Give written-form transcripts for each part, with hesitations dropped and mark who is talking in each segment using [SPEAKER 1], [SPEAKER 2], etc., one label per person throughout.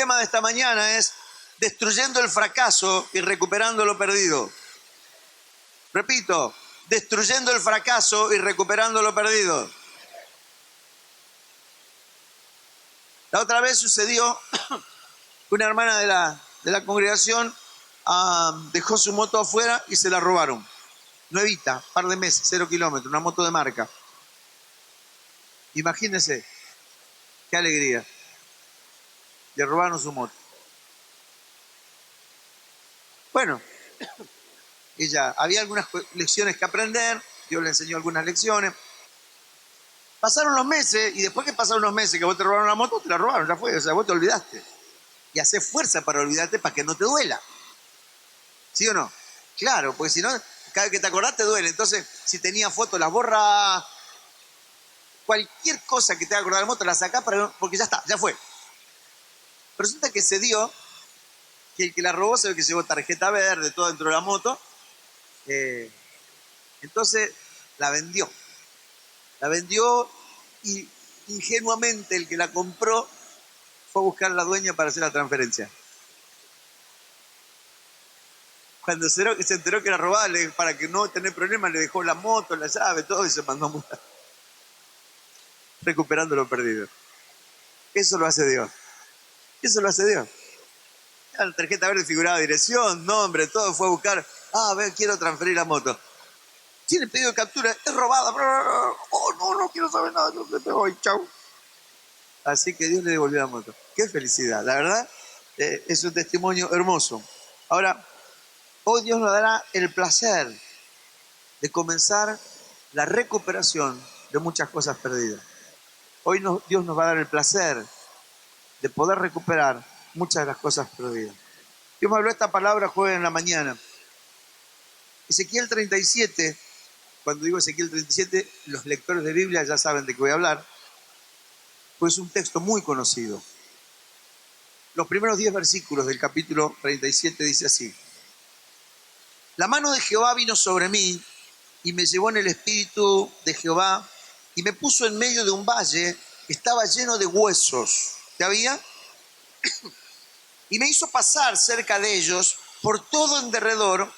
[SPEAKER 1] tema de esta mañana es destruyendo el fracaso y recuperando lo perdido. Repito, destruyendo el fracaso y recuperando lo perdido. La otra vez sucedió que una hermana de la congregación dejó su moto afuera y se la robaron. Nuevita, par de meses, 0 kilómetros, una moto de marca. Imagínense, qué alegría. Le robaron su moto. Bueno, ella, había algunas lecciones que aprender, Dios le enseñó algunas lecciones. Pasaron los meses, y después que pasaron los meses que vos te robaron la moto, te la robaron, ya fue, o sea, vos te olvidaste. Y haces fuerza para olvidarte para que no te duela. ¿Sí o no? Claro, porque si no, cada vez que te acordás te duele. Entonces, si tenías fotos, las borrás. Cualquier cosa que te haga acordar de la moto, la sacás porque ya está, ya fue. Pero resulta que se dio que el que la robó se ve que llevó tarjeta verde, todo dentro de la moto. Entonces la vendió. La vendió y ingenuamente el que la compró fue a buscar a la dueña para hacer la transferencia. Cuando se enteró que era robada, para que no tener problemas, le dejó la moto, la llave, todo y se mandó a mudar. Recuperando lo perdido. Eso lo hace Dios. Eso lo hace Dios. La tarjeta verde figuraba dirección, nombre, todo. Fue a buscar. A ver, quiero transferir la moto. Tiene pedido de captura, es robada. Oh, no quiero saber nada. No me voy, chau. Así que Dios le devolvió la moto. Qué felicidad. La verdad, es un testimonio hermoso. Ahora, hoy Dios nos dará el placer de comenzar la recuperación de muchas cosas perdidas. Hoy Dios nos va a dar el placer de poder recuperar muchas de las cosas perdidas. Dios me habló esta palabra jueves en la mañana. Ezequiel 37, cuando digo Ezequiel 37, los lectores de Biblia ya saben de qué voy a hablar, pues es un texto muy conocido. Los primeros 10 versículos del capítulo 37 dice así: La mano de Jehová vino sobre mí y me llevó en el espíritu de Jehová y me puso en medio de un valle que estaba lleno de huesos. ¿Qué había? Y me hizo pasar cerca de ellos por todo en derredor,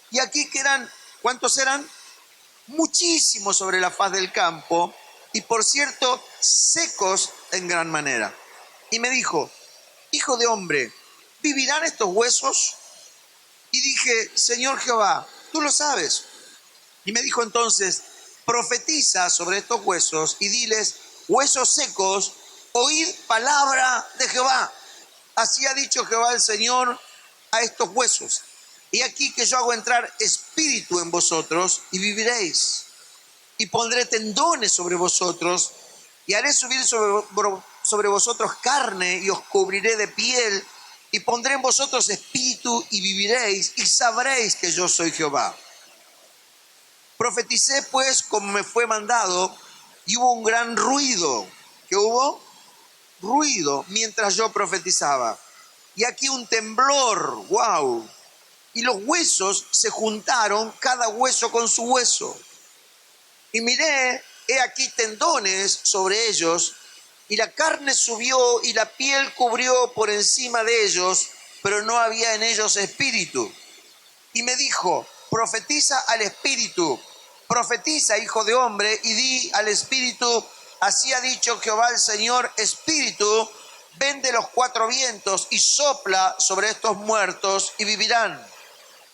[SPEAKER 1] y aquí que eran, ¿cuántos eran? Muchísimos sobre la faz del campo, y por cierto, secos en gran manera. Y me dijo: Hijo de hombre, ¿vivirán estos huesos? Y dije: Señor Jehová, tú lo sabes. Y me dijo entonces: profetiza sobre estos huesos y diles: huesos secos, oíd palabra de Jehová. Así ha dicho Jehová el Señor a estos huesos: y aquí que yo hago entrar espíritu en vosotros y viviréis. Y pondré tendones sobre vosotros y haré subir sobre vosotros carne y os cubriré de piel y pondré en vosotros espíritu y viviréis y sabréis que yo soy Jehová. Profeticé pues como me fue mandado y hubo un gran ruido. ¿Qué hubo? Ruido mientras yo profetizaba. Y aquí un temblor, wow. Y los huesos se juntaron, cada hueso con su hueso. Y miré, he aquí tendones sobre ellos, y la carne subió y la piel cubrió por encima de ellos, pero no había en ellos espíritu. Y me dijo: profetiza al espíritu, profetiza, hijo de hombre, y di al espíritu: así ha dicho Jehová el Señor, espíritu, ven de los 4 vientos y sopla sobre estos muertos y vivirán.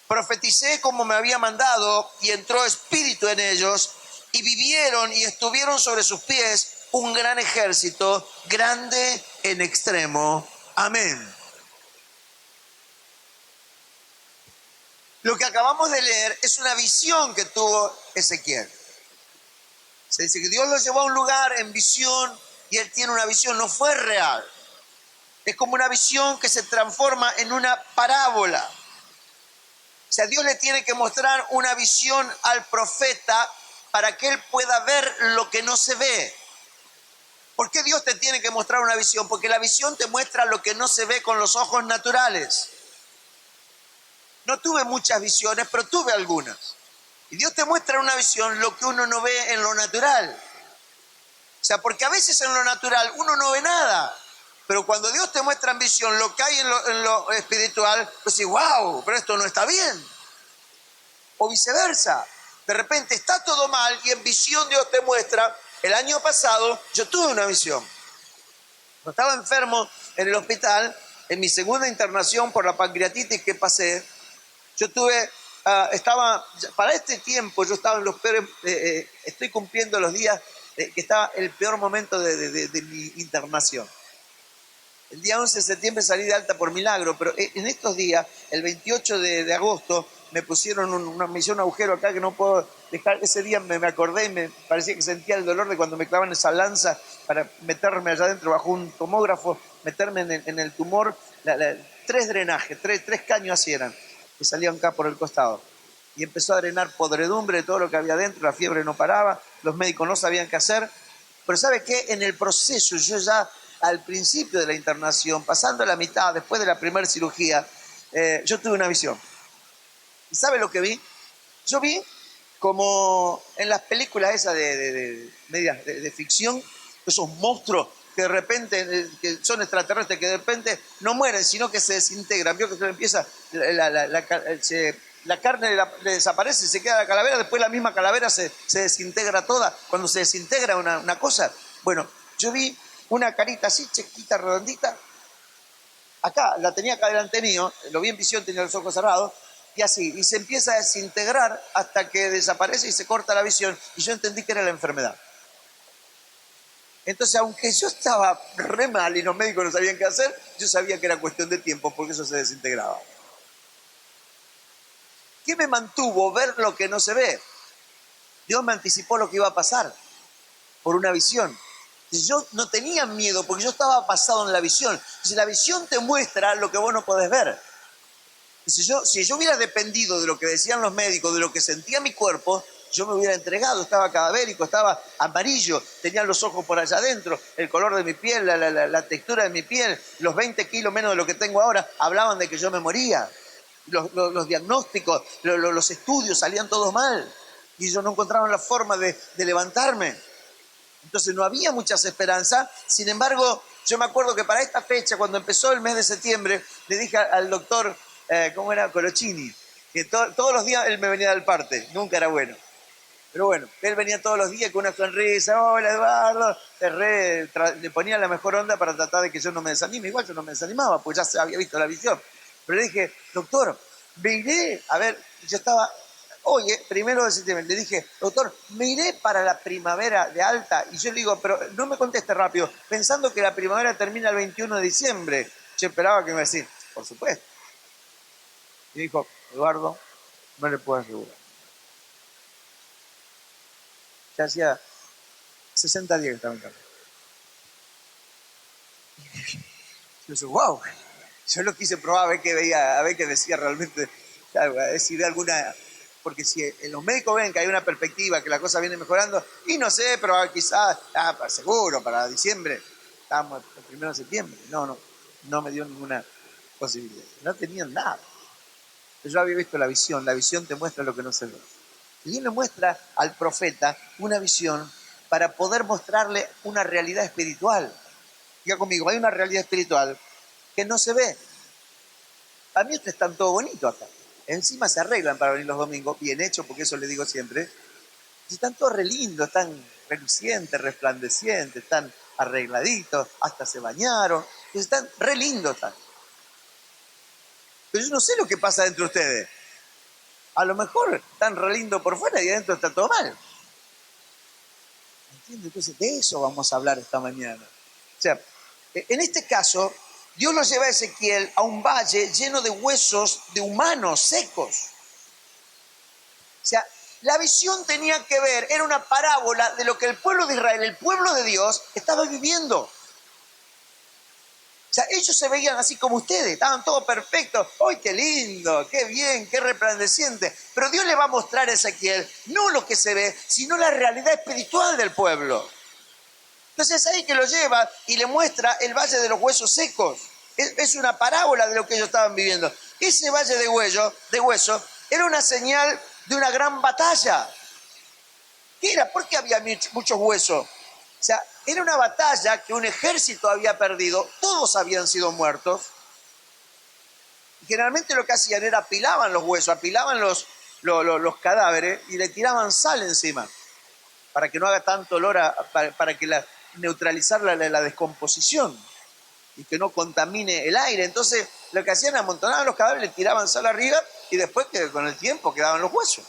[SPEAKER 1] Profeticé como me había mandado y entró espíritu en ellos y vivieron y estuvieron sobre sus pies un gran ejército, grande en extremo. Amén. Lo que acabamos de leer es una visión que tuvo Ezequiel. Se dice que Dios lo llevó a un lugar en visión y él tiene una visión, no fue real. Es como una visión que se transforma en una parábola. O sea, Dios le tiene que mostrar una visión al profeta para que él pueda ver lo que no se ve. ¿Por qué Dios te tiene que mostrar una visión? Porque la visión te muestra lo que no se ve con los ojos naturales. No tuve muchas visiones, pero tuve algunas. Y Dios te muestra una visión lo que uno no ve en lo natural. O sea, porque a veces en lo natural uno no ve nada. Pero cuando Dios te muestra en visión lo que hay en lo espiritual, pues dices, wow, pero esto no está bien. O viceversa. De repente está todo mal y en visión Dios te muestra. El año pasado yo tuve una visión. Cuando estaba enfermo en el hospital, en mi segunda internación por la pancreatitis que pasé, yo tuve, para este tiempo yo estaba en los peores, estoy cumpliendo los días que estaba el peor momento de mi internación. El día 11 de septiembre salí de alta por milagro, pero en estos días, el 28 de agosto, me pusieron me hicieron un agujero acá que no puedo dejar. Ese día me acordé y me parecía que sentía el dolor de cuando me clavan esa lanza para meterme allá adentro bajo un tomógrafo, meterme en el tumor. 3 drenajes, tres caños así eran, que salían acá por el costado. Y empezó a drenar podredumbre de todo lo que había adentro, la fiebre no paraba, los médicos no sabían qué hacer. Pero ¿sabe qué? En el proceso, yo ya al principio de la internación, pasando la mitad, después de la primera cirugía, yo tuve una visión. ¿Y sabe lo que vi? Yo vi como en las películas esas de ficción, esos monstruos que de repente, que son extraterrestres, que de repente no mueren, sino que se desintegran. Vio que se empieza, la carne le desaparece, se queda la calavera, después la misma calavera se desintegra toda. Cuando se desintegra una cosa, bueno, yo vi una carita así, chiquita, redondita. Acá, la tenía acá delante mío, lo vi en visión, tenía los ojos cerrados, y así, y se empieza a desintegrar hasta que desaparece y se corta la visión, y yo entendí que era la enfermedad. Entonces, aunque yo estaba re mal y los médicos no sabían qué hacer, yo sabía que era cuestión de tiempo, porque eso se desintegraba. ¿Qué me mantuvo? Ver lo que no se ve. Dios me anticipó lo que iba a pasar por una visión. Yo no tenía miedo porque yo estaba basado en la visión. Entonces la visión te muestra lo que vos no podés ver. Si yo hubiera dependido de lo que decían los médicos, de lo que sentía mi cuerpo, yo me hubiera entregado. Estaba cadavérico, estaba amarillo, tenía los ojos por allá adentro, el color de mi piel, la textura de mi piel, los 20 kilos menos de lo que tengo ahora, hablaban de que yo me moría. Los diagnósticos, los estudios salían todos mal. Y ellos no encontraban la forma de levantarme. Entonces no había muchas esperanzas. Sin embargo, yo me acuerdo que para esta fecha, cuando empezó el mes de septiembre, le dije al doctor, ¿cómo era? Colocini, que todos los días él me venía a dar parte, nunca era bueno. Pero bueno, él venía todos los días con una sonrisa, hola Eduardo, le ponía la mejor onda para tratar de que yo no me desanime. Igual yo no me desanimaba, pues ya se había visto la visión. Pero le dije, doctor, me iré, a ver, yo estaba... Oye, 1 de septiembre, le dije, doctor, me iré para la primavera de alta. Y yo le digo, pero no me conteste rápido, pensando que la primavera termina el 21 de diciembre. Yo esperaba que me decía, por supuesto. Y dijo, Eduardo, no le puedo asegurar. Ya hacía 60 días que estaba en casa. Yo dije, wow, yo lo quise probar a ver qué veía, a ver qué decía realmente, a ver si ve alguna... Porque si los médicos ven que hay una perspectiva, que la cosa viene mejorando, y no sé, pero quizás, seguro, para diciembre, estábamos el 1 de septiembre. No me dio ninguna posibilidad. No tenían nada. Yo había visto la visión te muestra lo que no se ve. Y Dios le muestra al profeta una visión para poder mostrarle una realidad espiritual. Diga conmigo, hay una realidad espiritual que no se ve. A mí ustedes están todo bonito acá. Encima se arreglan para venir los domingos, bien hecho, porque eso les digo siempre. Y están todos re lindos, están relucientes, resplandecientes, están arregladitos, hasta se bañaron. Están re lindos. Pero yo no sé lo que pasa dentro de ustedes. A lo mejor están re lindos por fuera y adentro está todo mal. ¿Entiendes? Entonces de eso vamos a hablar esta mañana. O sea, en este caso... Dios lo lleva a Ezequiel a un valle lleno de huesos de humanos secos. O sea, la visión tenía que ver, era una parábola de lo que el pueblo de Israel, el pueblo de Dios, estaba viviendo. O sea, ellos se veían así como ustedes, estaban todos perfectos. ¡Ay, qué lindo! ¡Qué bien! ¡Qué resplandeciente! Pero Dios le va a mostrar a Ezequiel no lo que se ve, sino la realidad espiritual del pueblo. Entonces es ahí que lo lleva y le muestra el valle de los huesos secos. Es una parábola de lo que ellos estaban viviendo. Ese valle de hueso era una señal de una gran batalla. ¿Qué era? ¿Por qué había muchos huesos? O sea, era una batalla que un ejército había perdido, todos habían sido muertos. Y generalmente lo que hacían era apilaban los huesos, apilaban los cadáveres y le tiraban sal encima para que no haga tanto olor, para que neutralizar la descomposición y que no contamine el aire. Entonces lo que hacían, amontonaban los cadáveres, le tiraban sal arriba y después con el tiempo quedaban los huesos.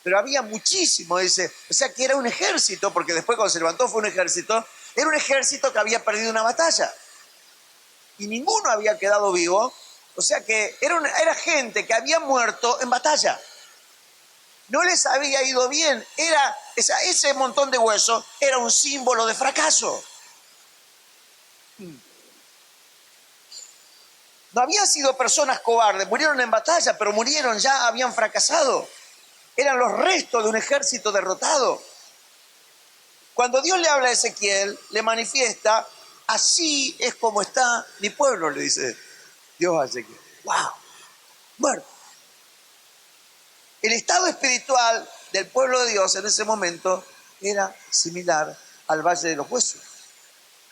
[SPEAKER 1] Pero había muchísimo, dice, o sea que era un ejército, porque después cuando se levantó fue un ejército, era un ejército que había perdido una batalla. Y ninguno había quedado vivo, o sea que era gente que había muerto en batalla. No les había ido bien, ese montón de huesos era un símbolo de fracaso. No habían sido personas cobardes, murieron en batalla, pero murieron, ya habían fracasado. Eran los restos de un ejército derrotado. Cuando Dios le habla a Ezequiel, le manifiesta, así es como está mi pueblo, le dice Dios a Ezequiel. ¡Wow! Muerto. El estado espiritual del pueblo de Dios en ese momento era similar al Valle de los Huesos.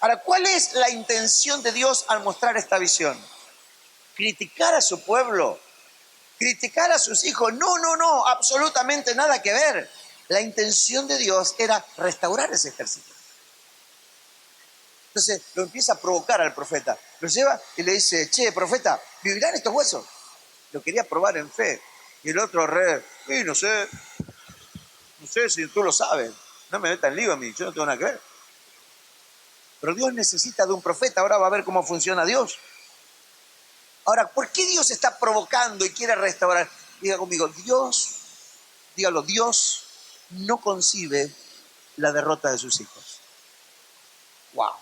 [SPEAKER 1] Ahora, ¿cuál es la intención de Dios al mostrar esta visión? ¿Criticar a su pueblo? ¿Criticar a sus hijos? No, absolutamente nada que ver. La intención de Dios era restaurar ese ejército. Entonces lo empieza a provocar al profeta. Lo lleva y le dice, che, profeta, ¿vivirán estos huesos? Lo quería probar en fe. Y el otro no sé si tú lo sabes. No me metas en lío a mí, yo no tengo nada que ver. Pero Dios necesita de un profeta, ahora va a ver cómo funciona Dios. Ahora, ¿por qué Dios está provocando y quiere restaurar? Diga conmigo, Dios no concibe la derrota de sus hijos. ¡Wow!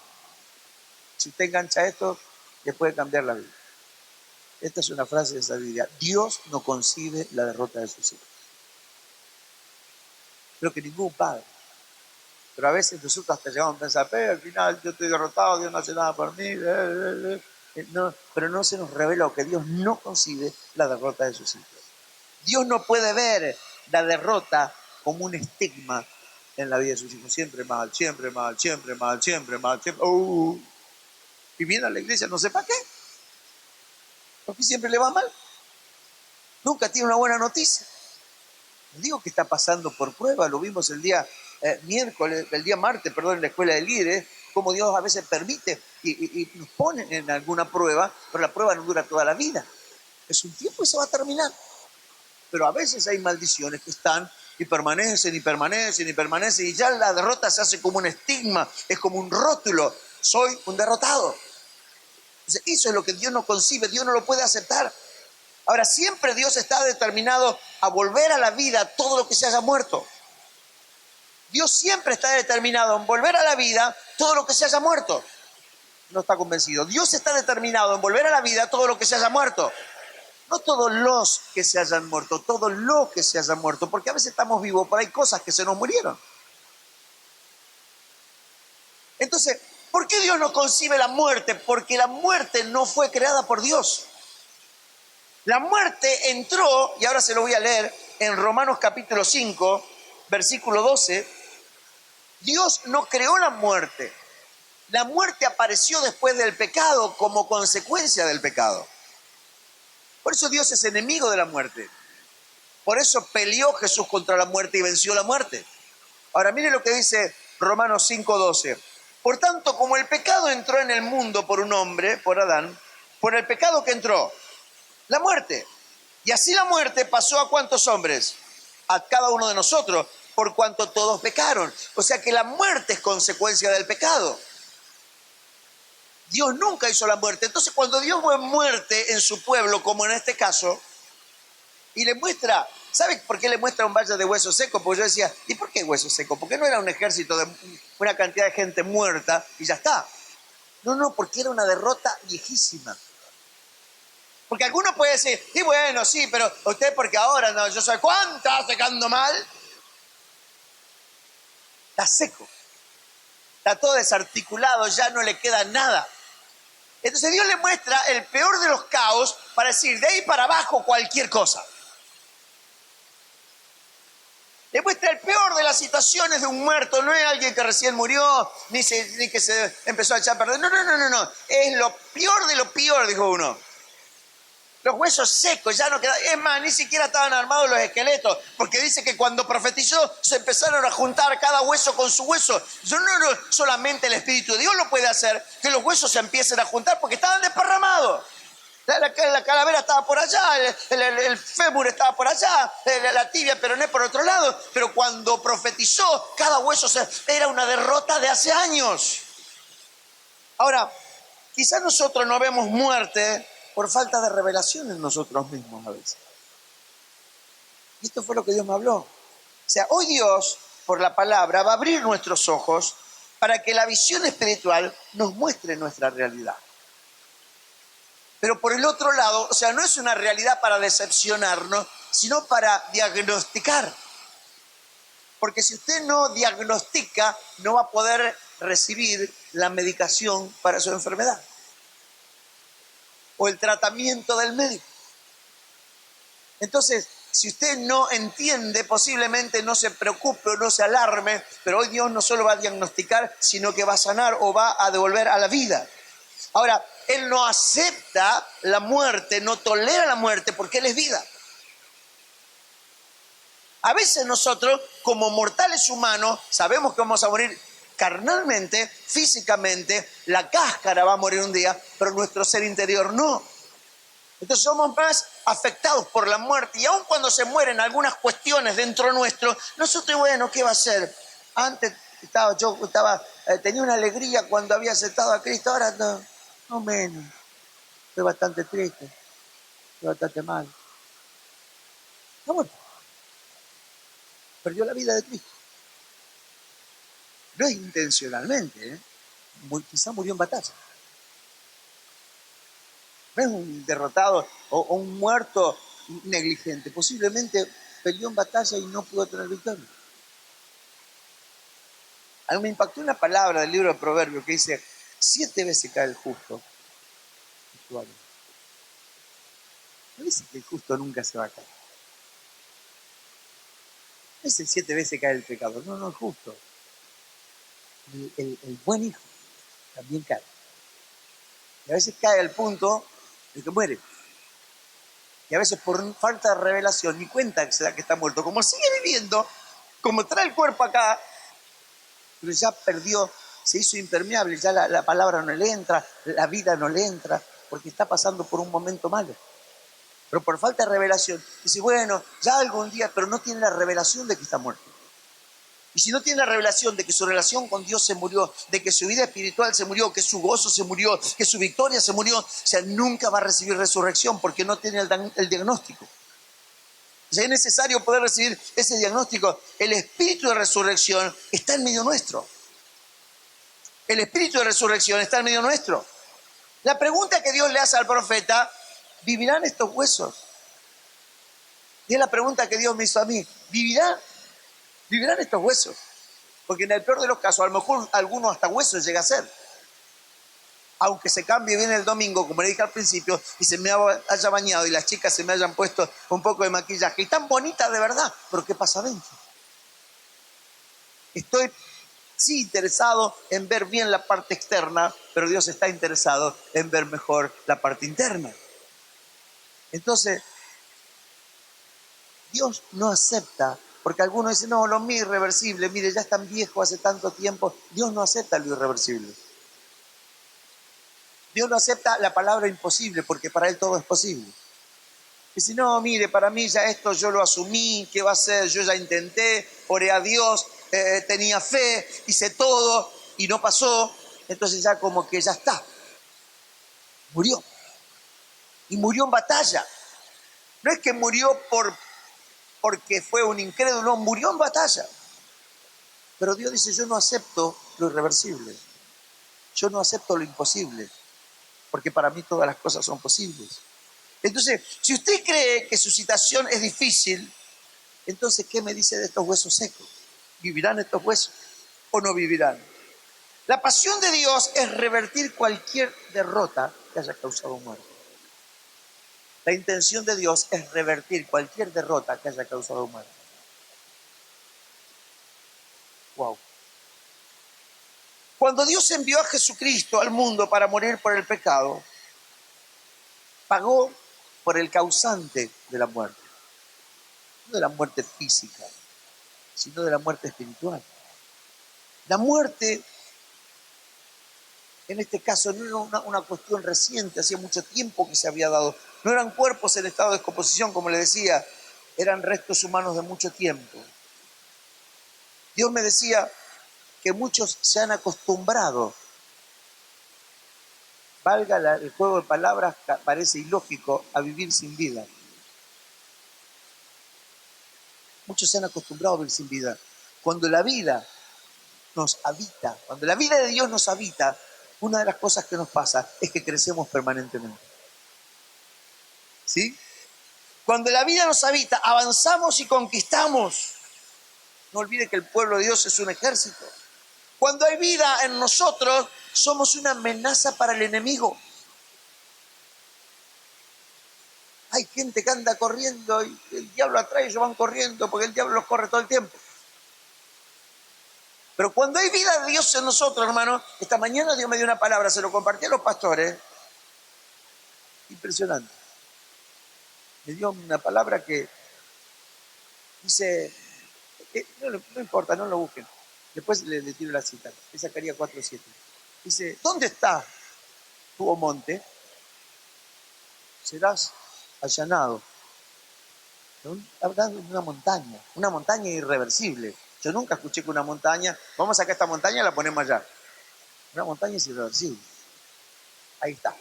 [SPEAKER 1] Si usted engancha esto, le puede cambiar la vida. Esta es una frase de sabiduría. Dios no concibe la derrota de sus hijos. Creo que ningún padre. Pero a veces nosotros hasta llegamos a pensar, pero al final yo estoy derrotado, Dios no hace nada por mí. No, pero no se nos revela que Dios no concibe la derrota de sus hijos. Dios no puede ver la derrota como un estigma en la vida de sus hijos. Siempre mal, siempre mal, siempre mal, siempre mal, siempre. Y viene a la iglesia, no sé para qué. Porque siempre le va mal. Nunca tiene una buena noticia. No digo que está pasando por prueba, lo vimos el día martes, en la escuela de líderes, como Dios a veces permite y nos pone en alguna prueba, pero la prueba no dura toda la vida. Es un tiempo y se va a terminar. Pero a veces hay maldiciones que están y permanecen, y ya la derrota se hace como un estigma, es como un rótulo. Soy un derrotado. Entonces, eso es lo que Dios no concibe, Dios no lo puede aceptar. Ahora, siempre Dios está determinado a volver a la vida todo lo que se haya muerto. Dios siempre está determinado en volver a la vida todo lo que se haya muerto. No está convencido. Dios está determinado en volver a la vida todo lo que se haya muerto. No todos los que se hayan muerto, todos los que se hayan muerto, porque a veces estamos vivos, pero hay cosas que se nos murieron. Entonces, ¿por qué Dios no concibe la muerte? Porque la muerte no fue creada por Dios. La muerte entró, y ahora se lo voy a leer, en Romanos capítulo 5, versículo 12. Dios no creó la muerte. La muerte apareció después del pecado como consecuencia del pecado. Por eso Dios es enemigo de la muerte. Por eso peleó Jesús contra la muerte y venció la muerte. Ahora mire lo que dice Romanos 5:12. Por tanto, como el pecado entró en el mundo por un hombre, por Adán, por el pecado que entró, la muerte. Y así la muerte pasó a ¿cuántos hombres? A cada uno de nosotros, por cuanto todos pecaron. O sea que la muerte es consecuencia del pecado. Dios nunca hizo la muerte. Entonces, cuando Dios ve muerte en su pueblo, como en este caso, y le muestra, ¿sabe por qué le muestra un valle de huesos secos? Porque yo decía, ¿y por qué huesos secos? Porque no era un ejército de una cantidad de gente muerta y ya está. No, porque era una derrota viejísima. Porque alguno puede decir, y bueno, sí, pero usted porque ahora no, yo soy, ¿cuánto está secando mal? Está seco. Está todo desarticulado, ya no le queda nada. Entonces Dios le muestra el peor de los caos para decir, de ahí para abajo cualquier cosa. Le muestra el peor de las situaciones de un muerto. No es alguien que recién murió, ni que se empezó a echar a perder. No. Es lo peor de lo peor, dijo uno. Los huesos secos, ya no quedaban. Es más, ni siquiera estaban armados los esqueletos, porque dice que cuando profetizó se empezaron a juntar cada hueso con su hueso. No solamente el Espíritu de Dios lo puede hacer, que los huesos se empiecen a juntar, porque estaban desparramados. La calavera estaba por allá, el fémur estaba por allá, la tibia, peroné por otro lado. Pero cuando profetizó, cada hueso era una derrota de hace años. Ahora, quizás nosotros no vemos muerte por falta de revelación en nosotros mismos a veces. Y esto fue lo que Dios me habló. O sea, hoy Dios, por la palabra, va a abrir nuestros ojos para que la visión espiritual nos muestre nuestra realidad. Pero por el otro lado, o sea, no es una realidad para decepcionarnos, sino para diagnosticar. Porque si usted no diagnostica, no va a poder recibir la medicación para su enfermedad o el tratamiento del médico. Entonces, si usted no entiende, posiblemente no se preocupe o no se alarme, pero hoy Dios no solo va a diagnosticar, sino que va a sanar o va a devolver a la vida. Ahora, Él no acepta la muerte, no tolera la muerte porque Él es vida. A veces nosotros, como mortales humanos, sabemos que vamos a morir carnalmente, físicamente, la cáscara va a morir un día, pero nuestro ser interior no. Entonces somos más afectados por la muerte, y aun cuando se mueren algunas cuestiones dentro nuestro, nosotros, bueno, ¿qué va a ser? Antes tenía una alegría cuando había aceptado a Cristo, ahora no menos. Estoy bastante triste, estoy bastante mal. Está muerto. Perdió la vida de Cristo. No es intencionalmente, quizá murió en batalla. No es un derrotado o un muerto negligente. Posiblemente peleó en batalla y no pudo tener victoria. A mí me impactó una palabra del libro de Proverbios que dice: 7 veces cae el justo. No dice que el justo nunca se va a caer. No dice 7 veces cae el pecador. No, el justo. El buen hijo también cae. Y a veces cae al punto de que muere. Y a veces por falta de revelación ni cuenta que se da que está muerto. Como sigue viviendo, como trae el cuerpo acá, pero ya perdió, se hizo impermeable, ya la palabra no le entra, la vida no le entra, porque está pasando por un momento malo. Pero por falta de revelación, dice, bueno, ya algún día, pero no tiene la revelación de que está muerto. Y si no tiene la revelación de que su relación con Dios se murió, de que su vida espiritual se murió, que su gozo se murió, que su victoria se murió, o sea, nunca va a recibir resurrección porque no tiene el diagnóstico. O sea, es necesario poder recibir ese diagnóstico. El espíritu de resurrección está en medio nuestro. El espíritu de resurrección está en medio nuestro. La pregunta que Dios le hace al profeta: ¿vivirán estos huesos? Y es la pregunta que Dios me hizo a mí: ¿vivirán estos huesos? Porque en el peor de los casos, a lo mejor alguno hasta huesos llega a ser. Aunque se cambie bien el domingo, como le dije al principio, y se me haya bañado y las chicas se me hayan puesto un poco de maquillaje. Y tan bonita de verdad, pero ¿qué pasa adentro? Estoy sí interesado en ver bien la parte externa, pero Dios está interesado en ver mejor la parte interna. Entonces, Dios no acepta, porque algunos dicen, no, lo mío es irreversible, mire, ya es tan viejo hace tanto tiempo. Dios no acepta lo irreversible. Dios no acepta la palabra imposible, porque para Él todo es posible. Y si no, mire, para mí ya esto yo lo asumí, ¿qué va a ser? Yo ya intenté, oré a Dios, tenía fe, hice todo y no pasó, entonces ya como que ya está. Murió. Y murió en batalla. No es que murió porque fue un incrédulo, no, murió en batalla. Pero Dios dice, yo no acepto lo irreversible. Yo no acepto lo imposible, porque para mí todas las cosas son posibles. Entonces, si usted cree que su situación es difícil, entonces, ¿qué me dice de estos huesos secos? ¿Vivirán estos huesos o no vivirán? La pasión de Dios es revertir cualquier derrota que haya causado muerte. La intención de Dios es revertir cualquier derrota que haya causado muerte. Wow. Cuando Dios envió a Jesucristo al mundo para morir por el pecado, pagó por el causante de la muerte. No de la muerte física, sino de la muerte espiritual. La muerte, en este caso, no era una cuestión reciente, hacía mucho tiempo que se había dado. No eran cuerpos en estado de descomposición, como le decía, eran restos humanos de mucho tiempo. Dios me decía que muchos se han acostumbrado, valga el juego de palabras, parece ilógico, a vivir sin vida. Muchos se han acostumbrado a vivir sin vida. Cuando la vida nos habita, cuando la vida de Dios nos habita, una de las cosas que nos pasa es que crecemos permanentemente. ¿Sí? Cuando la vida nos habita, avanzamos y conquistamos. No olvide que el pueblo de Dios es un ejército. Cuando hay vida en nosotros, somos una amenaza para el enemigo. Hay gente que anda corriendo y el diablo atrás y ellos van corriendo porque el diablo los corre todo el tiempo. Pero cuando hay vida de Dios en nosotros, hermano, esta mañana Dios me dio una palabra, se lo compartí a los pastores. Impresionante. Me dio una palabra que dice, no importa, no lo busquen. Después le tiro la cita. Es Zacarías 4:7. Dice, ¿dónde está tu oh monte? Serás allanado. Hablando de una montaña irreversible. Yo nunca escuché que una montaña, vamos a sacar esta montaña y la ponemos allá. Una montaña es irreversible. Ahí está.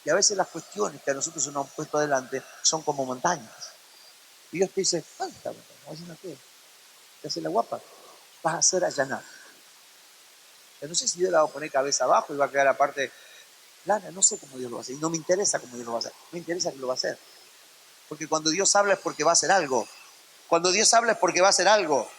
[SPEAKER 1] Y a veces las cuestiones que a nosotros se nos han puesto adelante son como montañas. Y Dios te dice, ¿dónde está la montaña? ¿Qué? ¿Te hace la guapa? Vas a ser allanado. Yo no sé si Dios la va a poner cabeza abajo y va a quedar aparte plana, no sé cómo Dios lo va a hacer. Y no me interesa cómo Dios lo va a hacer. Me interesa que lo va a hacer. Porque cuando Dios habla es porque va a hacer algo. Cuando Dios habla es porque va a hacer algo.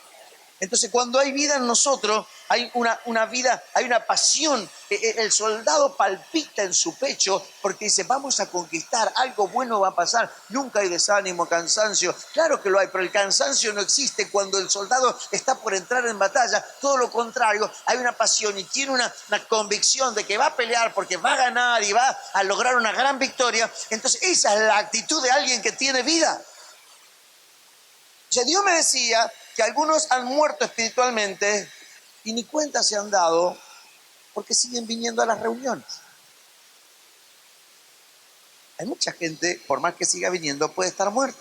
[SPEAKER 1] Entonces, cuando hay vida en nosotros, hay una vida, hay una pasión. El soldado palpita en su pecho porque dice, vamos a conquistar, algo bueno va a pasar. Nunca hay desánimo, cansancio. Claro que lo hay, pero el cansancio no existe cuando el soldado está por entrar en batalla. Todo lo contrario, hay una pasión y tiene una convicción de que va a pelear porque va a ganar y va a lograr una gran victoria. Entonces, esa es la actitud de alguien que tiene vida. O sea, Dios me decía que algunos han muerto espiritualmente y ni cuenta se han dado porque siguen viniendo a las reuniones. Hay mucha gente, por más que siga viniendo, puede estar muerta.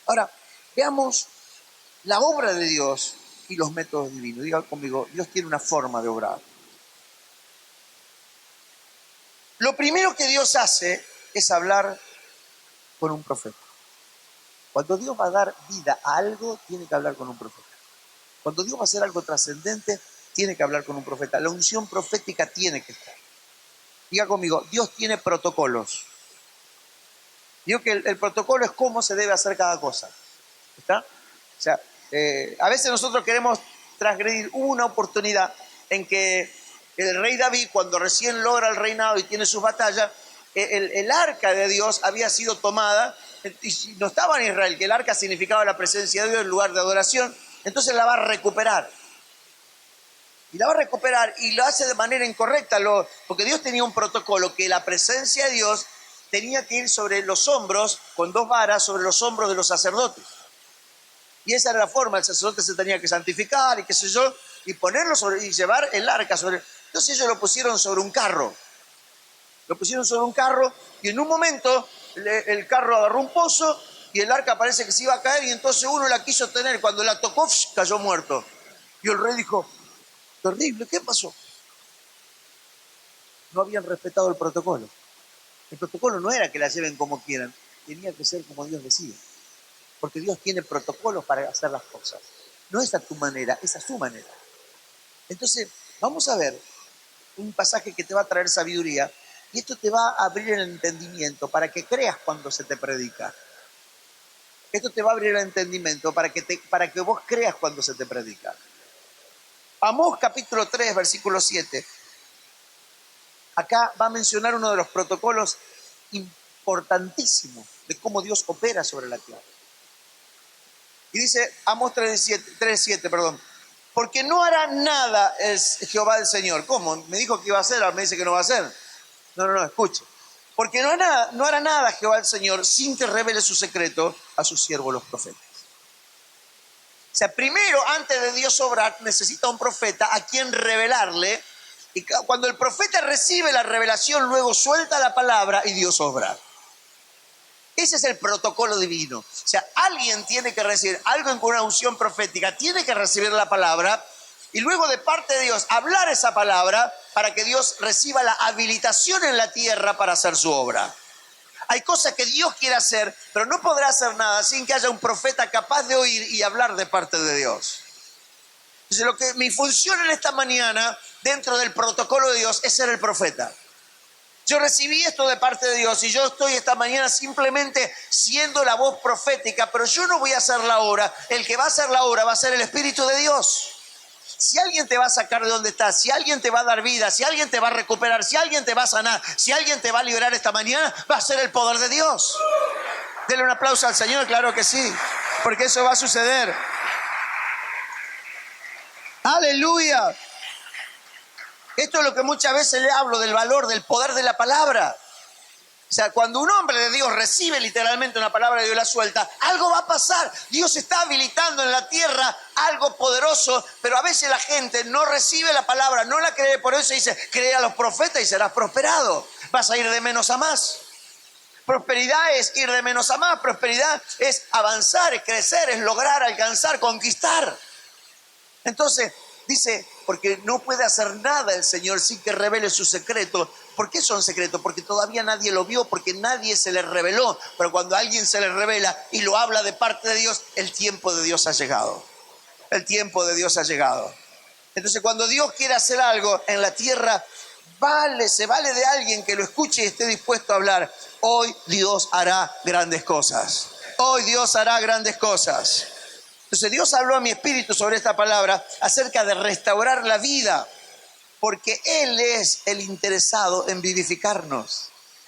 [SPEAKER 1] Ahora, veamos la obra de Dios y los métodos divinos. Diga conmigo, Dios tiene una forma de obrar. Lo primero que Dios hace es hablar con un profeta. Cuando Dios va a dar vida a algo, tiene que hablar con un profeta. Cuando Dios va a hacer algo trascendente, tiene que hablar con un profeta. La unción profética tiene que estar. Diga conmigo, Dios tiene protocolos. Digo que el protocolo es cómo se debe hacer cada cosa. ¿Está? O sea, a veces nosotros queremos transgredir. Hubo una oportunidad en que el rey David, cuando recién logra el reinado y tiene sus batallas, el arca de Dios había sido tomada y no estaba en Israel, que el arca significaba la presencia de Dios, el lugar de adoración. Entonces la va a recuperar. Y la va a recuperar y lo hace de manera incorrecta, porque Dios tenía un protocolo que la presencia de Dios tenía que ir sobre los hombros, con 2 varas, sobre los hombros de los sacerdotes. Y esa era la forma, el sacerdote se tenía que santificar y qué sé yo, y ponerlo sobre, y llevar el arca sobre. Entonces ellos lo pusieron sobre un carro. Lo pusieron sobre un carro y en un momento el carro agarró un pozo y el arca parece que se iba a caer y entonces uno la quiso tener. Cuando la tocó, cayó muerto. Y el rey dijo, terrible, ¿qué pasó? No habían respetado el protocolo. El protocolo no era que la lleven como quieran, tenía que ser como Dios decía. Porque Dios tiene protocolos para hacer las cosas. No es a tu manera, es a su manera. Entonces, vamos a ver un pasaje que te va a traer sabiduría y esto te va a abrir el entendimiento para que creas cuando se te predica. Esto te va a abrir el entendimiento para que vos creas cuando se te predica. Amós capítulo 3, versículo 7. Acá va a mencionar uno de los protocolos importantísimos de cómo Dios opera sobre la tierra. Y dice Amós 3:7, Porque no hará nada es Jehová el Señor. ¿Cómo? Me dijo que iba a hacer, ahora me dice que no va a hacer. No, escuche. Porque no hará nada Jehová el Señor sin que revele su secreto a sus siervos los profetas. O sea, primero, antes de Dios obrar, necesita un profeta a quien revelarle. Y cuando el profeta recibe la revelación, luego suelta la palabra y Dios obra. Ese es el protocolo divino. O sea, alguien tiene que recibir algo con una unción profética, tiene que recibir la palabra y luego de parte de Dios hablar esa palabra para que Dios reciba la habilitación en la tierra para hacer su obra. Hay cosas que Dios quiere hacer, pero no podrá hacer nada sin que haya un profeta capaz de oír y hablar de parte de Dios. Entonces, mi función en esta mañana, dentro del protocolo de Dios, es ser el profeta. Yo recibí esto de parte de Dios y yo estoy esta mañana simplemente siendo la voz profética, pero yo no voy a hacer la obra. El que va a hacer la obra va a ser el Espíritu de Dios. Si alguien te va a sacar de donde estás, si alguien te va a dar vida, si alguien te va a recuperar, si alguien te va a sanar, si alguien te va a liberar esta mañana, va a ser el poder de Dios. Denle un aplauso al Señor, claro que sí, porque eso va a suceder. ¡Aleluya! Esto es lo que muchas veces le hablo del valor, del poder de la palabra. O sea, cuando un hombre de Dios recibe literalmente una palabra de Dios y la suelta, algo va a pasar. Dios está habilitando en la tierra algo poderoso, pero a veces la gente no recibe la palabra, no la cree, por eso dice, cree a los profetas y serás prosperado. Vas a ir de menos a más. Prosperidad es ir de menos a más, prosperidad es avanzar, es crecer, es lograr, alcanzar, conquistar. Entonces, dice, porque no puede hacer nada el Señor sin que revele su secreto. ¿Por qué son secretos? Porque todavía nadie lo vio, porque nadie se le reveló. Pero cuando a alguien se le revela y lo habla de parte de Dios, el tiempo de Dios ha llegado. El tiempo de Dios ha llegado. Entonces, cuando Dios quiere hacer algo en la tierra, se vale de alguien que lo escuche y esté dispuesto a hablar. Hoy Dios hará grandes cosas. Hoy Dios hará grandes cosas. Entonces Dios habló a mi espíritu sobre esta palabra acerca de restaurar la vida, porque Él es el interesado en vivificarnos.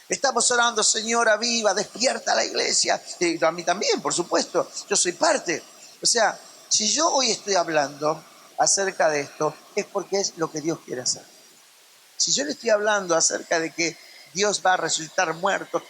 [SPEAKER 1] Estamos orando, Señor, aviva, despierta a la iglesia. Y a mí también, por supuesto, yo soy parte. O sea, si yo hoy estoy hablando acerca de esto, es porque es lo que Dios quiere hacer. Si yo le estoy hablando acerca de que Dios va a resucitar muertos,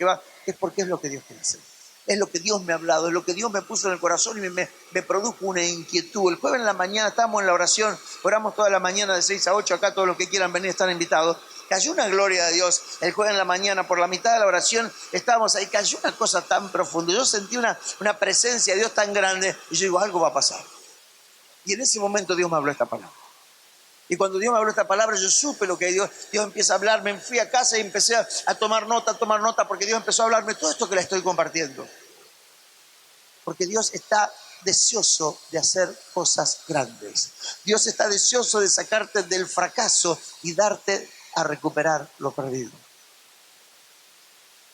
[SPEAKER 1] es porque es lo que Dios quiere hacer. Es lo que Dios me ha hablado, es lo que Dios me puso en el corazón y me produjo una inquietud. El jueves en la mañana estábamos en la oración, oramos toda la mañana de 6 a 8, acá todos los que quieran venir están invitados. Cayó una gloria de Dios el jueves en la mañana, por la mitad de la oración estábamos ahí, cayó una cosa tan profunda. Yo sentí una presencia de Dios tan grande y yo digo, algo va a pasar. Y en ese momento Dios me habló esta palabra. Y cuando Dios me habló esta palabra, yo supe lo que Dios empieza a hablarme. Me fui a casa y empecé a tomar nota, porque Dios empezó a hablarme todo esto que le estoy compartiendo. Porque Dios está deseoso de hacer cosas grandes. Dios está deseoso de sacarte del fracaso y darte a recuperar lo perdido.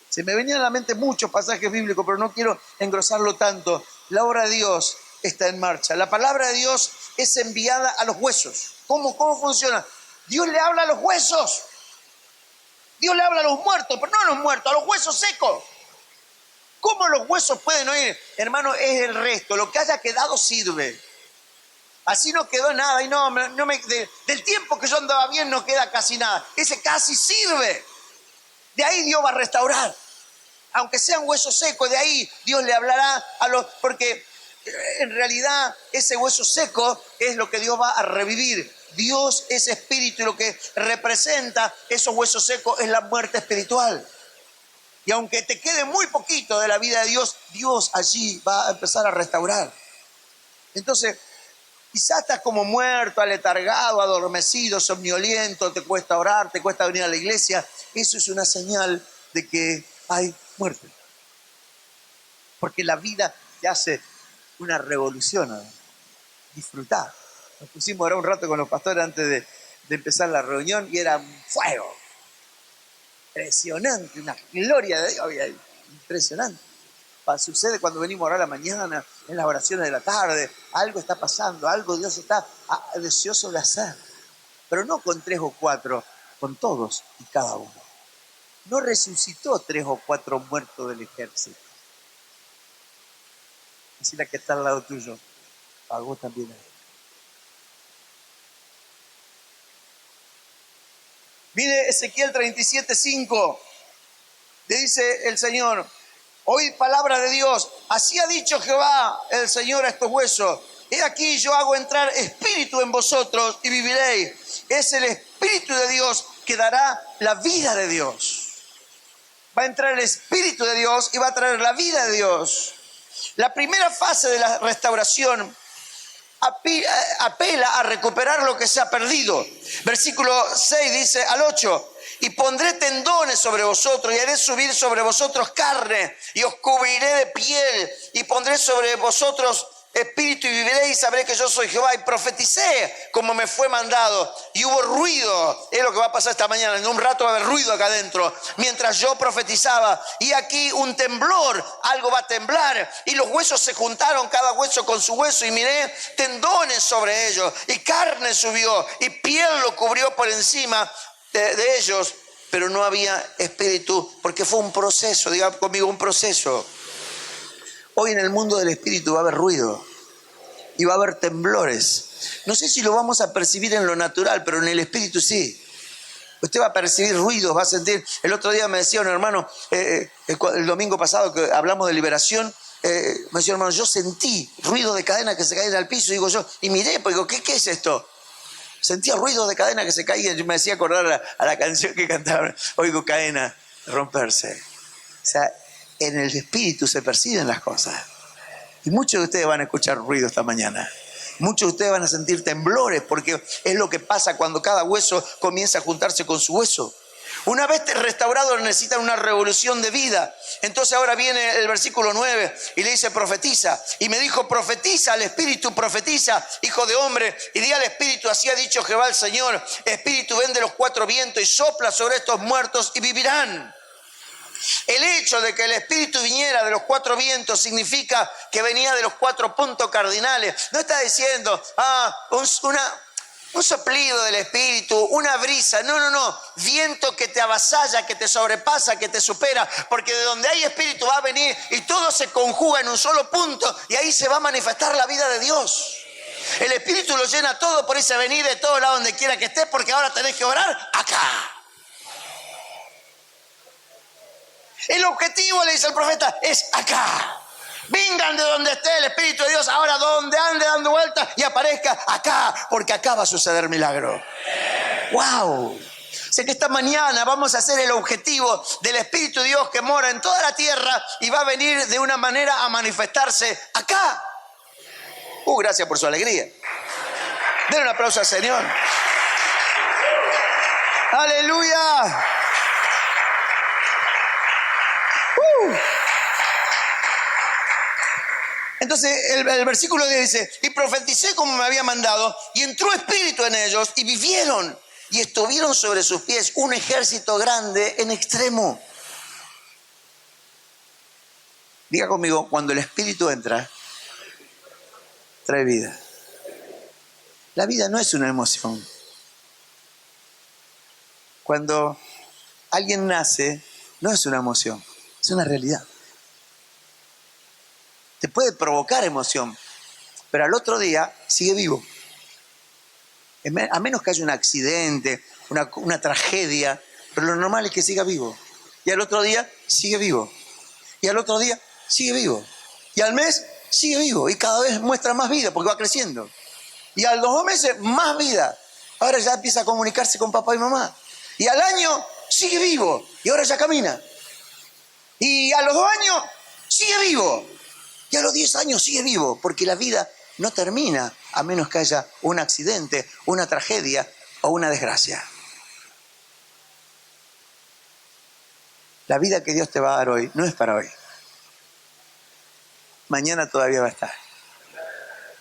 [SPEAKER 1] Se me venían a la mente muchos pasajes bíblicos, pero no quiero engrosarlo tanto. La obra de Dios está en marcha. La palabra de Dios es enviada a los huesos. ¿Cómo funciona? Dios le habla a los huesos. Dios le habla a los muertos, pero no a los muertos, a los huesos secos. ¿Cómo los huesos pueden oír? Hermano, es el resto. Lo que haya quedado sirve. Así no quedó nada. Y del tiempo que yo andaba bien no queda casi nada. Ese casi sirve. De ahí Dios va a restaurar. Aunque sean huesos secos, de ahí Dios le hablará porque en realidad ese hueso seco es lo que Dios va a revivir. Dios es espíritu y lo que representa esos huesos secos es la muerte espiritual. Y aunque te quede muy poquito de la vida de Dios, Dios allí va a empezar a restaurar. Entonces, quizás estás como muerto, aletargado, adormecido, somnoliento, te cuesta orar, te cuesta venir a la iglesia. Eso es una señal de que hay muerte. Porque la vida te hace una revolución a disfrutar. Nos pusimos a orar un rato con los pastores antes de empezar la reunión y era un fuego. Impresionante, una gloria de Dios. Impresionante. Sucede cuando venimos a orar a la mañana, en las oraciones de la tarde. Algo está pasando, algo Dios está deseoso de hacer. Pero no con 3 o 4, con todos y cada uno. No resucitó 3 o 4 muertos del ejército. Así la que está al lado tuyo, pagó también a él. Mire Ezequiel 37:5. Le dice el Señor, oíd palabra de Dios. Así ha dicho Jehová el Señor a estos huesos. He aquí yo hago entrar espíritu en vosotros y viviréis. Es el espíritu de Dios que dará la vida de Dios. Va a entrar el espíritu de Dios y va a traer la vida de Dios. La primera fase de la restauración apela a recuperar lo que se ha perdido. Versículo 6 dice al 8. Y pondré tendones sobre vosotros y haré subir sobre vosotros carne y os cubriré de piel y pondré sobre vosotros espíritu y viviréis y sabré que yo soy Jehová. Y profeticé como me fue mandado y hubo ruido. Es lo que va a pasar esta mañana. En un rato va a haber ruido acá adentro mientras yo profetizaba. Y aquí un temblor, algo va a temblar y los huesos se juntaron, cada hueso con su hueso, y miré tendones sobre ellos y carne subió y piel lo cubrió por encima de ellos, pero no había espíritu, porque fue un proceso. Diga conmigo, un proceso. Hoy en el mundo del espíritu va a haber ruido y va a haber temblores. No sé si lo vamos a percibir en lo natural, pero en el espíritu sí. Usted va a percibir ruidos, va a sentir. El otro día me decía un hermano, el domingo pasado que hablamos de liberación, me decía, hermano, yo sentí ruido de cadena que se caían al piso. Digo yo, y miré, pues digo, ¿qué es esto? Sentía ruido de cadena que se caían. Yo me hacía acordar a la canción que cantaban, oigo cadena romperse. O sea, en el espíritu se perciben las cosas. Y muchos de ustedes van a escuchar ruido esta mañana. Muchos de ustedes van a sentir temblores, porque es lo que pasa cuando cada hueso comienza a juntarse con su hueso. Una vez restaurados necesitan una revolución de vida. Entonces ahora viene el versículo 9 y le dice profetiza. Y me dijo, profetiza al espíritu, profetiza, hijo de hombre, y di al espíritu, así ha dicho Jehová el Señor, espíritu, ven de los cuatro vientos y sopla sobre estos muertos y vivirán. El hecho de que el espíritu viniera de los cuatro vientos significa que venía de los cuatro puntos cardinales. No está diciendo, un soplido del espíritu, una brisa. No. Viento que te avasalla, que te sobrepasa, que te supera. Porque de donde hay espíritu va a venir y todo se conjuga en un solo punto y ahí se va a manifestar la vida de Dios. El espíritu lo llena todo, por eso venir de todos lados donde quiera que estés, porque ahora tenés que orar acá. El objetivo, le dice el profeta, es acá. Vengan de donde esté el Espíritu de Dios, ahora donde ande dando vueltas y aparezca acá, porque acá va a suceder milagro. ¡Wow! Sé que esta mañana vamos a hacer el objetivo del Espíritu de Dios que mora en toda la tierra y va a venir de una manera a manifestarse acá. Gracias por su alegría. Den un aplauso al Señor. ¡Aleluya! Entonces el versículo 10 dice, y profeticé como me había mandado, y entró espíritu en ellos, y vivieron, y estuvieron sobre sus pies un ejército grande en extremo. Diga conmigo, cuando el espíritu entra, trae vida. La vida no es una emoción. Cuando alguien nace, no es una emoción, es una realidad. Te puede provocar emoción, pero al otro día sigue vivo. A menos que haya un accidente, una tragedia, pero lo normal es que siga vivo. Y al otro día sigue vivo. Y al otro día sigue vivo. Y al mes sigue vivo. Y cada vez muestra más vida porque va creciendo. Y a los 2 meses más vida. Ahora ya empieza a comunicarse con papá y mamá. Y al año sigue vivo. Y ahora ya camina. Y a los 2 años sigue vivo. Y a los 10 años sigue vivo, porque la vida no termina a menos que haya un accidente, una tragedia o una desgracia. La vida que Dios te va a dar hoy no es para hoy. Mañana todavía va a estar.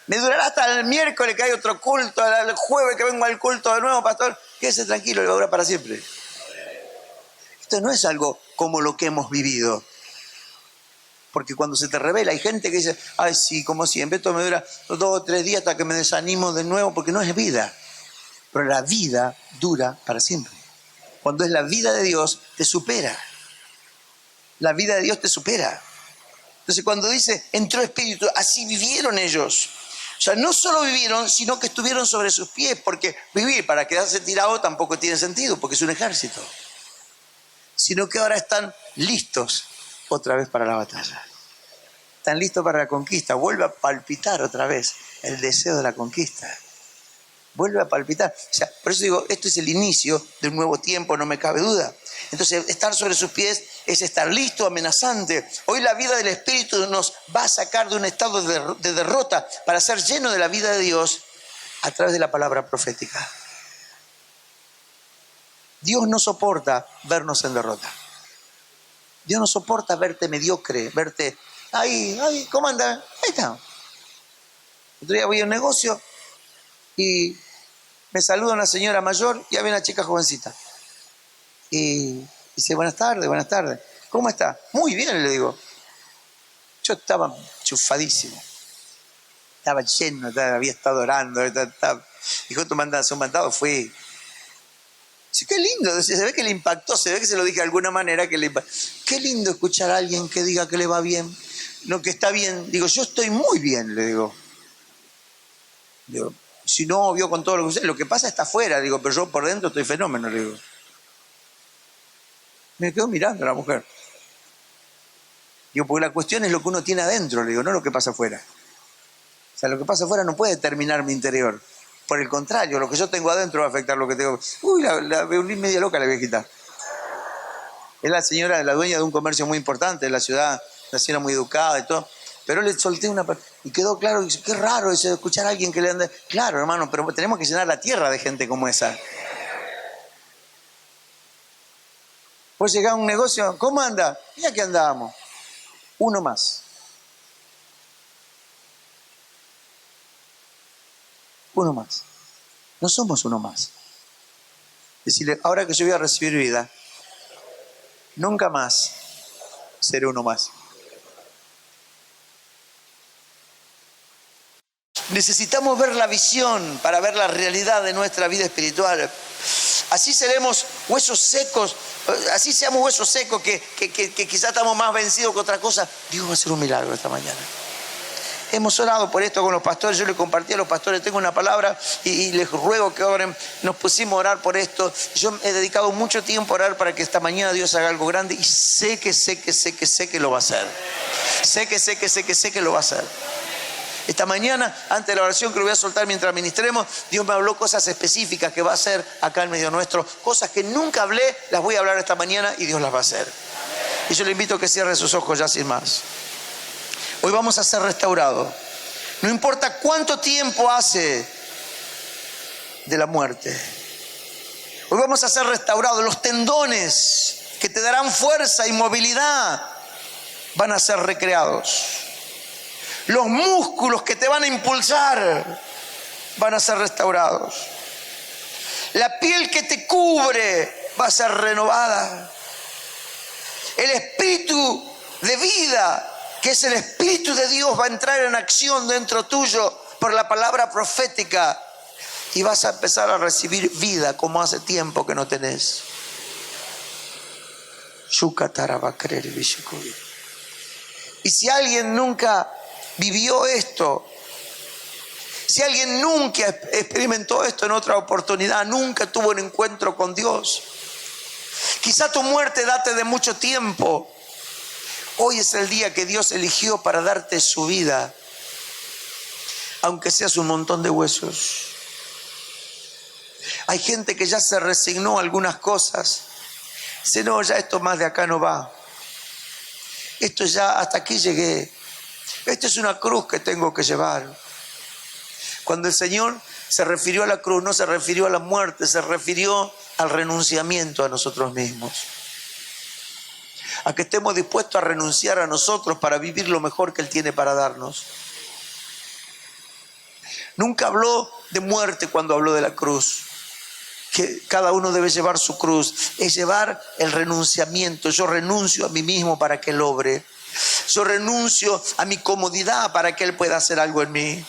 [SPEAKER 1] Me durará hasta el miércoles que hay otro culto, el jueves que vengo al culto de nuevo, pastor. Quédese tranquilo, le va a durar para siempre. Esto no es algo como lo que hemos vivido. Porque cuando se te revela hay gente que dice, ay sí, como siempre, esto me dura 2 o 3 días hasta que me desanimo de nuevo, porque no es vida. Pero la vida dura para siempre. Cuando es la vida de Dios, te supera. La vida de Dios te supera. Entonces cuando dice, entró espíritu, así vivieron ellos. O sea, no solo vivieron, sino que estuvieron sobre sus pies, porque vivir para quedarse tirado tampoco tiene sentido, porque es un ejército. Sino que ahora están listos otra vez para la batalla. Están listos para la conquista. Vuelve a palpitar otra vez el deseo de la conquista. Vuelve a palpitar. O sea, por eso digo, esto es el inicio de un nuevo tiempo, no me cabe duda. Entonces, estar sobre sus pies es estar listo, amenazante. Hoy la vida del Espíritu nos va a sacar de un estado de derrota para ser lleno de la vida de Dios a través de la palabra profética. Dios no soporta vernos en derrota. Dios no soporta verte mediocre, verte, ay, ¿cómo anda? Ahí está. Otro día voy a un negocio y me saluda una señora mayor y había una chica jovencita. Y dice, buenas tardes. ¿Cómo está? Muy bien, le digo. Yo estaba chufadísimo. Estaba lleno, había estado orando. Dijo, tú mandas un mandado, fui. Sí, qué lindo, se ve que le impactó, se ve que se lo dije de alguna manera que le impactó. Qué lindo escuchar a alguien que diga que le va bien, no que está bien. Digo, yo estoy muy bien, le digo. Si no vio con todo lo que pasa está afuera, digo, pero yo por dentro estoy fenómeno, le digo. Me quedo mirando a la mujer. Digo, porque la cuestión es lo que uno tiene adentro, le digo, no lo que pasa afuera. O sea, lo que pasa afuera no puede determinar mi interior. Por el contrario, lo que yo tengo adentro va a afectar lo que tengo. Uy, la veo media loca la viejita. Es la señora, la dueña de un comercio muy importante de la ciudad, una señora muy educada y todo. Pero le solté una... Y quedó claro, y dice, qué raro eso, escuchar a alguien que le anda... Claro, hermano, pero tenemos que llenar la tierra de gente como esa. Pues llegar a un negocio, ¿cómo anda? Ya que andábamos. Uno más. Uno más. No somos uno más. Decirle, ahora que yo voy a recibir vida, nunca más seré uno más. Necesitamos ver la visión para ver la realidad de nuestra vida espiritual. Así seremos huesos secos, así seamos huesos secos que quizás estamos más vencidos que otra cosa. Dios va a hacer un milagro esta mañana. Hemos orado por esto con los pastores, yo les compartí a los pastores, tengo una palabra y les ruego que oren. Nos pusimos a orar por esto. Yo he dedicado mucho tiempo a orar para que esta mañana Dios haga algo grande y sé que lo va a hacer. Sé que lo va a hacer. Esta mañana, antes de la oración que lo voy a soltar mientras ministremos, Dios me habló cosas específicas que va a hacer acá en medio nuestro. Cosas que nunca hablé, las voy a hablar esta mañana y Dios las va a hacer. Y yo le invito a que cierre sus ojos ya sin más. Hoy vamos a ser restaurados. No importa cuánto tiempo hace de la muerte. Hoy vamos a ser restaurados. Los tendones que te darán fuerza y movilidad van a ser recreados. Los músculos que te van a impulsar van a ser restaurados. La piel que te cubre va a ser renovada. El espíritu de vida, que es el Espíritu de Dios, va a entrar en acción dentro tuyo por la palabra profética y vas a empezar a recibir vida como hace tiempo que no tenés. Y si alguien nunca vivió esto, si alguien nunca experimentó esto en otra oportunidad, nunca tuvo un encuentro con Dios, quizá tu muerte date de mucho tiempo. Hoy es el día que Dios eligió para darte su vida, aunque seas un montón de huesos. Hay gente que ya se resignó a algunas cosas. Dice, no, ya esto más de acá no va. Esto ya, hasta aquí llegué. Esto es una cruz que tengo que llevar. Cuando el Señor se refirió a la cruz, no se refirió a la muerte, se refirió al renunciamiento a nosotros mismos. A que estemos dispuestos a renunciar a nosotros para vivir lo mejor que Él tiene para darnos. Nunca habló de muerte cuando habló de la cruz. Que cada uno debe llevar su cruz. Es llevar el renunciamiento. Yo renuncio a mí mismo para que Él obre. Yo renuncio a mi comodidad para que Él pueda hacer algo en mí.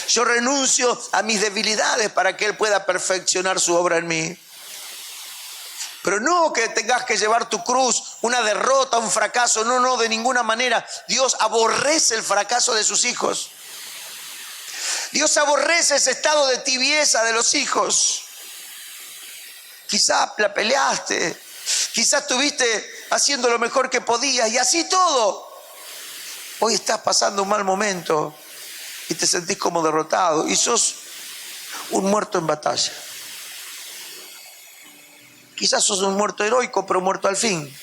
[SPEAKER 1] Yo renuncio a mis debilidades para que Él pueda perfeccionar su obra en mí. Pero no que tengas que llevar tu cruz, una derrota, un fracaso. No, de ninguna manera. Dios aborrece el fracaso de sus hijos.
[SPEAKER 2] Dios aborrece ese estado de tibieza de los hijos. Quizás la peleaste, quizás estuviste haciendo lo mejor que podías y así todo. Hoy estás pasando un mal momento y te sentís como derrotado y sos un muerto en batalla. Quizás sos un muerto heroico, pero muerto al fin.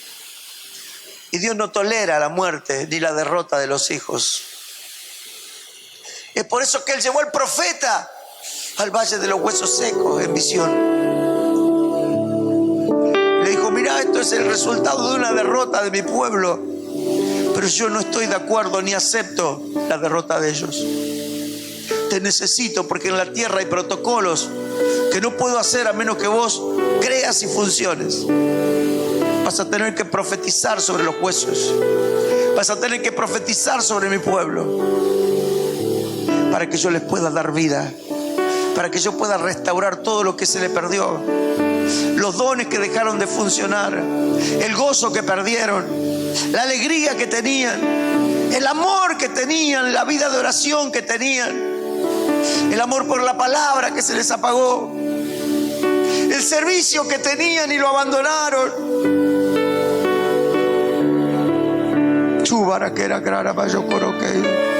[SPEAKER 2] Y Dios no tolera la muerte ni la derrota de los hijos. Es por eso que Él llevó al profeta al valle de los huesos secos en visión. Le dijo, mira, esto es el resultado de una derrota de mi pueblo, pero yo no estoy de acuerdo ni acepto la derrota de ellos. Te necesito porque en la tierra hay protocolos que no puedo hacer a menos que vos creas y funciones. Vas a tener que profetizar sobre los huesos. Vas a tener que profetizar sobre mi pueblo para que yo les pueda dar vida, para que yo pueda restaurar todo lo que se le perdió, los dones que dejaron de funcionar, el gozo que perdieron, la alegría que tenían, el amor que tenían, la vida de oración que tenían, el amor por la palabra que se les apagó, el servicio que tenían y lo abandonaron. Chubara que era grara bayo coroque.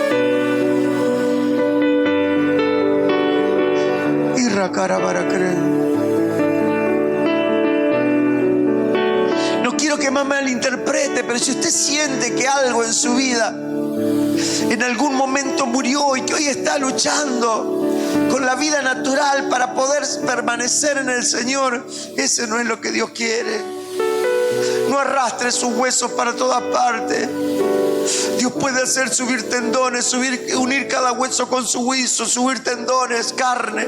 [SPEAKER 2] No quiero que me malinterprete, pero si usted siente que algo en su vida en algún momento murió y que hoy está luchando con la vida natural para poder permanecer en el Señor, ese no es lo que Dios quiere. No arrastre sus huesos para todas partes. Dios puede hacer subir tendones, unir cada hueso con su hueso, subir tendones, carne,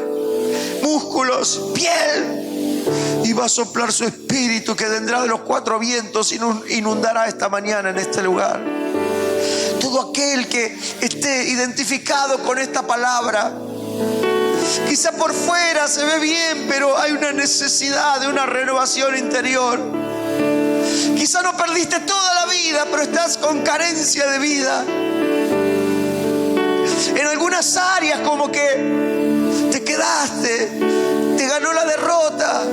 [SPEAKER 2] músculos, piel, y va a soplar su espíritu que vendrá de los cuatro vientos y inundará esta mañana en este lugar. Todo aquel que esté identificado con esta palabra, quizá por fuera se ve bien, pero hay una necesidad de una renovación interior. Quizá no perdiste toda la vida, pero estás con carencia de vida. En algunas áreas como que te quedaste, te ganó la derrota.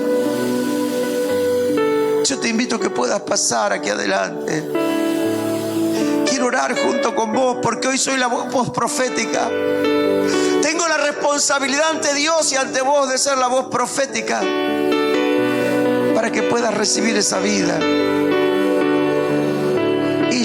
[SPEAKER 2] Yo te invito a que puedas pasar aquí adelante. Quiero orar junto con vos porque hoy soy la voz profética. Tengo la responsabilidad ante Dios y ante vos de ser la voz profética para que puedas recibir esa vida. Y